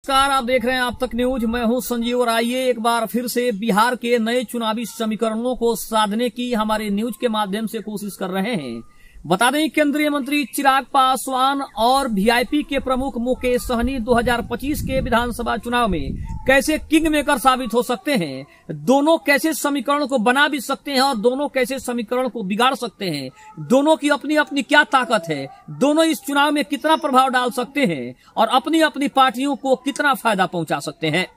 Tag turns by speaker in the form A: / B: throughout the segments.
A: नमस्कार, आप देख रहे हैं आप तक न्यूज। मैं हूं संजीव और आइए एक बार फिर से बिहार के नए चुनावी समीकरणों को साधने की हमारे न्यूज के माध्यम से कोशिश कर रहे हैं। बता दें, केंद्रीय मंत्री चिराग पासवान और वीआईपी के प्रमुख मुकेश सहनी 2025 के विधानसभा चुनाव में कैसे किंग मेकर साबित हो सकते हैं, दोनों कैसे समीकरण को बना भी सकते हैं और दोनों कैसे समीकरण को बिगाड़ सकते हैं, दोनों की अपनी अपनी क्या ताकत है, दोनों इस चुनाव में कितना प्रभाव डाल सकते हैं और अपनी अपनी पार्टियों को कितना फायदा पहुंचा सकते हैं।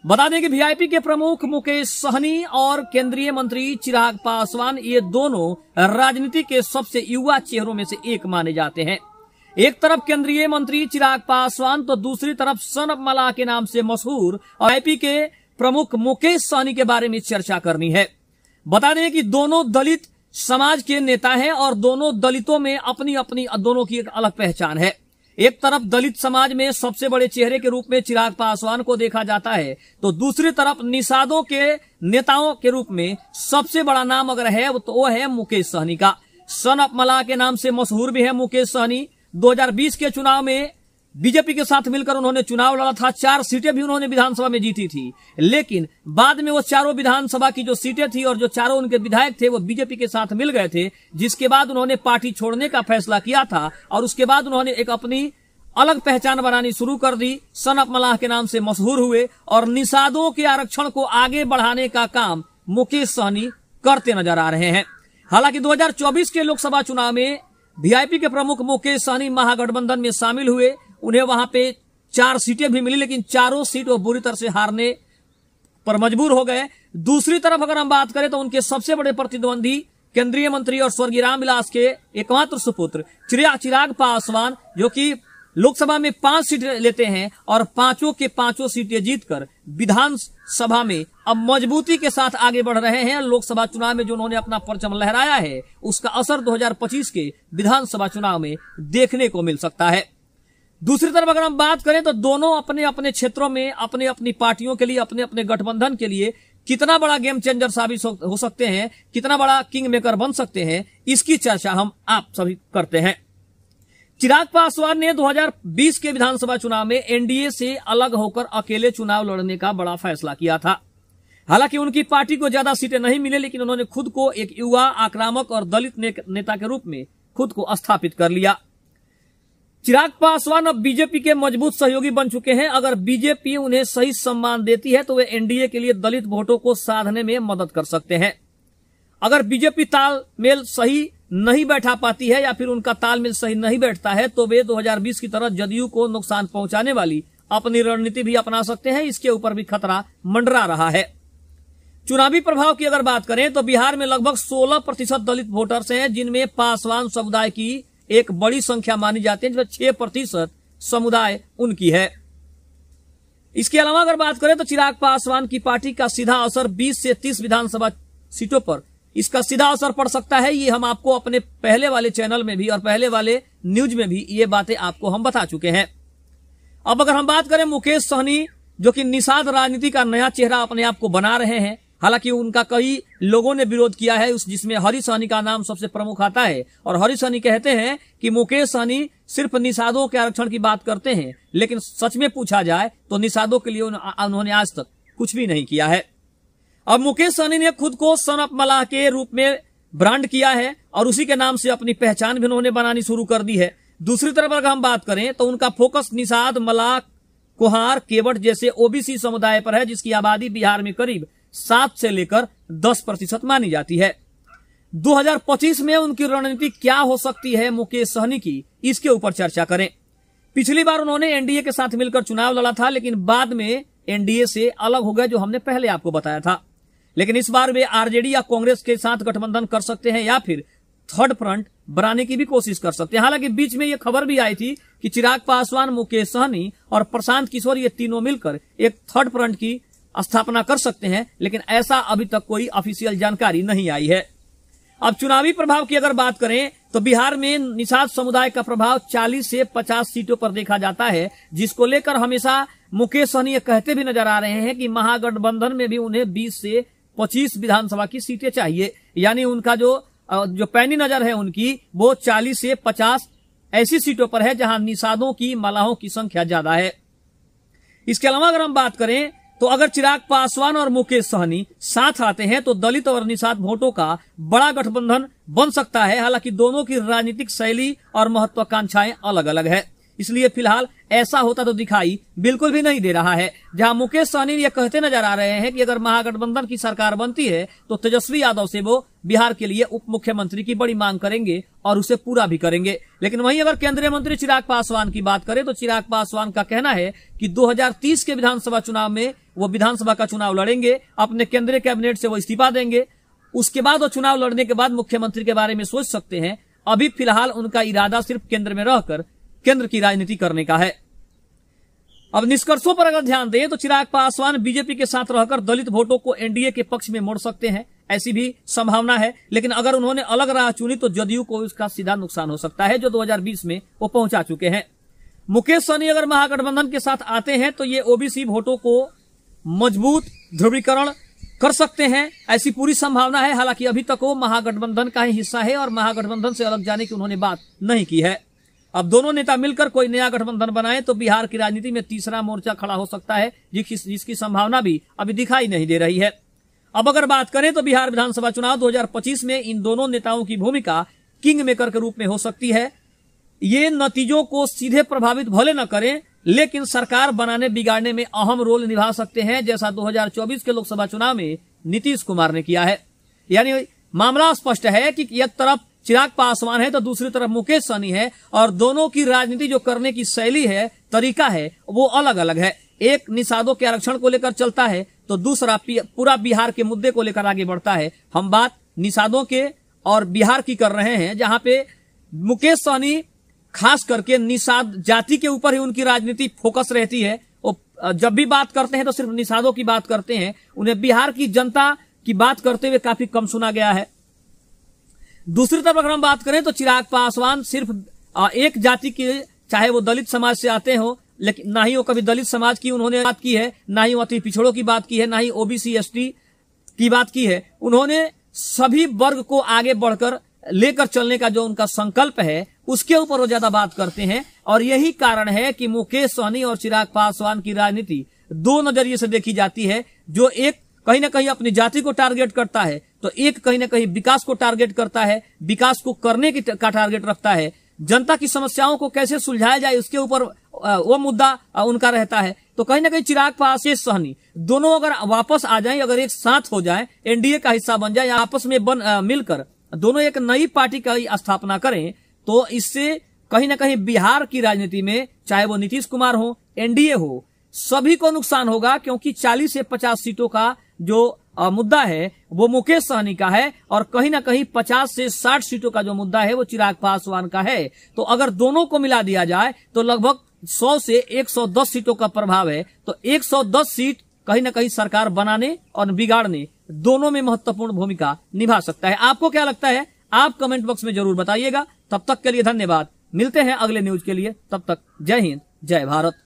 A: बता दें कि वीआईपी के प्रमुख मुकेश सहनी और केंद्रीय मंत्री चिराग पासवान ये दोनों राजनीति के सबसे युवा चेहरों में से एक माने जाते हैं। एक तरफ केंद्रीय मंत्री चिराग पासवान तो दूसरी तरफ सन ऑफ मलाह के नाम से मशहूर और वीआईपी के प्रमुख मुकेश सहनी के बारे में चर्चा करनी है। बता दें कि दोनों दलित समाज के नेता हैं और दोनों दलितों में अपनी अपनी दोनों की एक अलग पहचान है। एक तरफ दलित समाज में सबसे बड़े चेहरे के रूप में चिराग पासवान को देखा जाता है, तो दूसरी तरफ निषादों के नेताओं के रूप में सबसे बड़ा नाम अगर है तो वो है मुकेश सहनी का। सन ऑफ मलाह के नाम से मशहूर भी है मुकेश सहनी। 2020 के चुनाव में बीजेपी के साथ मिलकर उन्होंने चुनाव लड़ा था, 4 सीटें भी उन्होंने विधानसभा में जीती थी, लेकिन बाद में वो चारों विधानसभा की जो सीटें थी और जो चारों उनके विधायक थे वो बीजेपी के साथ मिल गए थे, जिसके बाद उन्होंने पार्टी छोड़ने का फैसला किया था और उसके बाद उन्होंने एक अपनी अलग पहचान बनानी शुरू कर दी, सन ऑफ मलाह के नाम से मशहूर हुए और निषादों के आरक्षण को आगे बढ़ाने का काम मुकेश सहनी करते नजर आ रहे हैं। हालांकि 2024 के लोकसभा चुनाव में वीआईपी के प्रमुख मुकेश सहनी महागठबंधन में शामिल हुए। उन्हें वहां पे 4 सीटें भी मिली, लेकिन चारों सीट वो बुरी तरह से हारने पर मजबूर हो गए। दूसरी तरफ अगर हम बात करें तो उनके सबसे बड़े प्रतिद्वंदी केंद्रीय मंत्री और स्वर्गीय रामविलास के एकमात्र सुपुत्र चिराग पासवान, जो कि लोकसभा में 5 सीटें लेते हैं और पांचों के पांचों सीटें जीतकर विधानसभा में अब मजबूती के साथ आगे बढ़ रहे हैं। लोकसभा चुनाव में जो उन्होंने अपना परचम लहराया है उसका असर 2025 के विधानसभा चुनाव में देखने को मिल सकता है। दूसरी तरफ अगर हम बात करें तो दोनों अपने अपने क्षेत्रों में अपने अपनी पार्टियों के लिए, अपने अपने गठबंधन के लिए कितना बड़ा गेम चेंजर साबित हो सकते हैं, कितना बड़ा किंग मेकर बन सकते हैं, इसकी चर्चा हम आप सभी करते हैं। चिराग पासवान ने 2020 के विधानसभा चुनाव में एनडीए से अलग होकर अकेले चुनाव लड़ने का बड़ा फैसला किया था। हालांकि उनकी पार्टी को ज्यादा सीटें नहीं मिले, लेकिन उन्होंने खुद को एक युवा, आक्रामक और दलित नेता के रूप में खुद को स्थापित कर लिया। चिराग पासवान अब बीजेपी के मजबूत सहयोगी बन चुके हैं। अगर बीजेपी उन्हें सही सम्मान देती है तो वे एनडीए के लिए दलित वोटों को साधने में मदद कर सकते हैं। अगर बीजेपी तालमेल सही नहीं बैठा पाती है या फिर उनका तालमेल सही नहीं बैठता है तो वे 2020 की तरह जदयू को नुकसान पहुंचाने वाली अपनी रणनीति भी अपना सकते हैं। इसके ऊपर भी खतरा मंडरा रहा है। चुनावी प्रभाव की अगर बात करें तो बिहार में लगभग 16% दलित वोटर्स हैं, जिनमें पासवान समुदाय की एक बड़ी संख्या मानी जाती है, जिसमें 6% समुदाय उनकी है। इसके अलावा अगर बात करें तो चिराग पासवान की पार्टी का सीधा असर 20 से 30 विधानसभा सीटों पर इसका सीधा असर पड़ सकता है। ये हम आपको अपने पहले वाले चैनल में भी और पहले वाले न्यूज में भी ये बातें आपको हम बता चुके हैं। अब अगर हम बात करें मुकेश सहनी, जो कि निषाद राजनीति का नया चेहरा अपने आप को बना रहे हैं, हालांकि उनका कई लोगों ने विरोध किया है, जिसमें हरि सहनी का नाम सबसे प्रमुख आता है और हरि सहनी कहते हैं कि मुकेश सहनी सिर्फ निषादों के आरक्षण की बात करते हैं, लेकिन सच में पूछा जाए तो निषादों के लिए उन्होंने आज तक कुछ भी नहीं किया है। अब मुकेश सहनी ने खुद को सन ऑफ मलाह के रूप में ब्रांड किया है और उसी के नाम से अपनी पहचान भी उन्होंने बनानी शुरू कर दी है। दूसरी तरफ अगर हम बात करें तो उनका फोकस निषाद, मलाह, कुहार, केवट जैसे ओबीसी समुदाय पर है, जिसकी आबादी बिहार में करीब 7 से लेकर 10% मानी जाती है। 2025 में उनकी रणनीति क्या हो सकती है मुकेश सहनी की, इसके ऊपर चर्चा करें। पिछली बार उन्होंने एनडीए के साथ मिलकर चुनाव लड़ा था, लेकिन बाद में एनडीए से अलग हो गए, जो हमने पहले आपको बताया था। लेकिन इस बार वे आरजेडी या कांग्रेस के साथ गठबंधन कर सकते हैं या फिर थर्ड फ्रंट बनाने की भी कोशिश कर सकते हैं। हालांकि बीच में यह खबर भी आई थी कि चिराग पासवान, मुकेश सहनी और प्रशांत किशोर ये तीनों मिलकर एक थर्ड फ्रंट की स्थापना कर सकते हैं, लेकिन ऐसा अभी तक कोई ऑफिशियल जानकारी नहीं आई है। अब चुनावी प्रभाव की अगर बात करें तो बिहार में निषाद समुदाय का प्रभाव 40 से 50 सीटों पर देखा जाता है, जिसको लेकर हमेशा मुकेश सहनी कहते भी नजर आ रहे हैं कि महागठबंधन में भी उन्हें 20 से 25 विधानसभा की सीटें चाहिए। यानी उनका जो पैनी नजर है उनकी वो 40 से 50 ऐसी सीटों पर है जहां निषादों की, मलाहों की संख्या ज्यादा है। इसके अलावा अगर हम बात करें तो अगर चिराग पासवान और मुकेश सहनी साथ आते हैं तो दलित और निषाद वोटों का बड़ा गठबंधन बन सकता है। हालांकि दोनों की राजनीतिक शैली और महत्वाकांक्षाएं अलग अलग है, इसलिए फिलहाल ऐसा होता तो दिखाई बिल्कुल भी नहीं दे रहा है। जहां मुकेश सहनी ये कहते नजर आ रहे हैं कि अगर महागठबंधन की सरकार बनती है तो तेजस्वी यादव से वो बिहार के लिए उप मुख्यमंत्री की बड़ी मांग करेंगे और उसे पूरा भी करेंगे। लेकिन वहीं अगर केंद्रीय मंत्री चिराग पासवान की बात करें तो चिराग पासवान का कहना है कि 2030 के विधानसभा चुनाव में वो विधानसभा का चुनाव लड़ेंगे, अपने केंद्रीय कैबिनेट से वो इस्तीफा देंगे, उसके बाद वो चुनाव लड़ने के बाद मुख्यमंत्री के बारे में सोच सकते हैं। अभी फिलहाल उनका इरादा सिर्फ केंद्र में रहकर केंद्र की राजनीति करने का है। अब निष्कर्षों पर अगर ध्यान दें तो चिराग पासवान बीजेपी के साथ रहकर दलित वोटों को एनडीए के पक्ष में मोड़ सकते हैं, ऐसी भी संभावना है। लेकिन अगर उन्होंने अलग राह चुनी तो जदयू को इसका सीधा नुकसान हो सकता है, जो 2020 में वो पहुंचा चुके हैं। मुकेश सहनी अगर महागठबंधन के साथ आते हैं तो ये ओबीसी वोटों को मजबूत ध्रुवीकरण कर सकते हैं, ऐसी पूरी संभावना है। हालांकि अभी तक वो महागठबंधन का ही हिस्सा है और महागठबंधन से अलग जाने की उन्होंने बात नहीं की है। अब दोनों नेता मिलकर कोई नया गठबंधन बनाए तो बिहार की राजनीति में तीसरा मोर्चा खड़ा हो सकता है, जिसकी संभावना भी अभी दिखाई नहीं दे रही है। अब अगर बात करें तो बिहार विधानसभा चुनाव 2025 में इन दोनों नेताओं की भूमिका किंग मेकर के रूप में हो सकती है। ये नतीजों को सीधे प्रभावित भले न करें, लेकिन सरकार बनाने बिगाड़ने में अहम रोल निभा सकते हैं, जैसा 2024 के लोकसभा चुनाव में नीतीश कुमार ने किया है। यानी मामला स्पष्ट है कि एक तरफ चिराग पासवान है तो दूसरी तरफ मुकेश सहनी है और दोनों की राजनीति जो करने की शैली है, तरीका है, वो अलग अलग है। एक निषादों के आरक्षण को लेकर चलता है तो दूसरा पूरा बिहार के मुद्दे को लेकर आगे बढ़ता है। हम बात निषादों के और बिहार की कर रहे हैं, जहां पे मुकेश सहनी खास करके निषाद जाति के ऊपर ही उनकी राजनीति फोकस रहती है। वो जब भी बात करते हैं तो सिर्फ निषादों की बात करते हैं, उन्हें बिहार की जनता की बात करते हुए काफी कम सुना गया है। दूसरी तरफ अगर हम बात करें तो चिराग पासवान सिर्फ एक जाति के, चाहे वो दलित समाज से आते हो, लेकिन ना ही वो कभी दलित समाज की उन्होंने बात की है, ना ही वो अति पिछड़ों की बात की है, ना ही ओबीसी एसटी की बात की है। उन्होंने सभी वर्ग को आगे बढ़कर लेकर चलने का जो उनका संकल्प है उसके ऊपर वो ज्यादा बात करते हैं। और यही कारण है कि मुकेश सहनी और चिराग पासवान की राजनीति दो नजरिए से देखी जाती है। जो एक कहीं ना कहीं अपनी जाति को टारगेट करता है तो एक कहीं ना कहीं विकास को टारगेट करता है, विकास को करने का टारगेट रखता है। जनता की समस्याओं को कैसे सुलझाया जाए उसके ऊपर वो मुद्दा उनका रहता है। तो कहीं ना कहीं चिराग पासवान सहनी दोनों अगर वापस आ जाएं, अगर एक साथ हो जाएं, एनडीए का हिस्सा बन जाए या आपस में मिलकर दोनों एक नई पार्टी का स्थापना करें, तो इससे कहीं ना कहीं बिहार की राजनीति में, चाहे वो नीतीश कुमार हो, एनडीए हो, सभी को नुकसान होगा। क्योंकि 40 से 50 सीटों का जो मुद्दा है वो मुकेश सहनी का है और कहीं ना कहीं 50 से 60 सीटों का जो मुद्दा है वो चिराग पासवान का है। तो अगर दोनों को मिला दिया जाए तो लगभग 100 से 110 सीटों का प्रभाव है। तो 110 सीट कहीं ना कहीं सरकार बनाने और बिगाड़ने दोनों में महत्वपूर्ण भूमिका निभा सकता है। आपको क्या लगता है? आप कमेंट बॉक्स में जरूर बताइएगा। तब तक के लिए धन्यवाद। मिलते हैं अगले न्यूज के लिए। तब तक जय हिंद, जय भारत।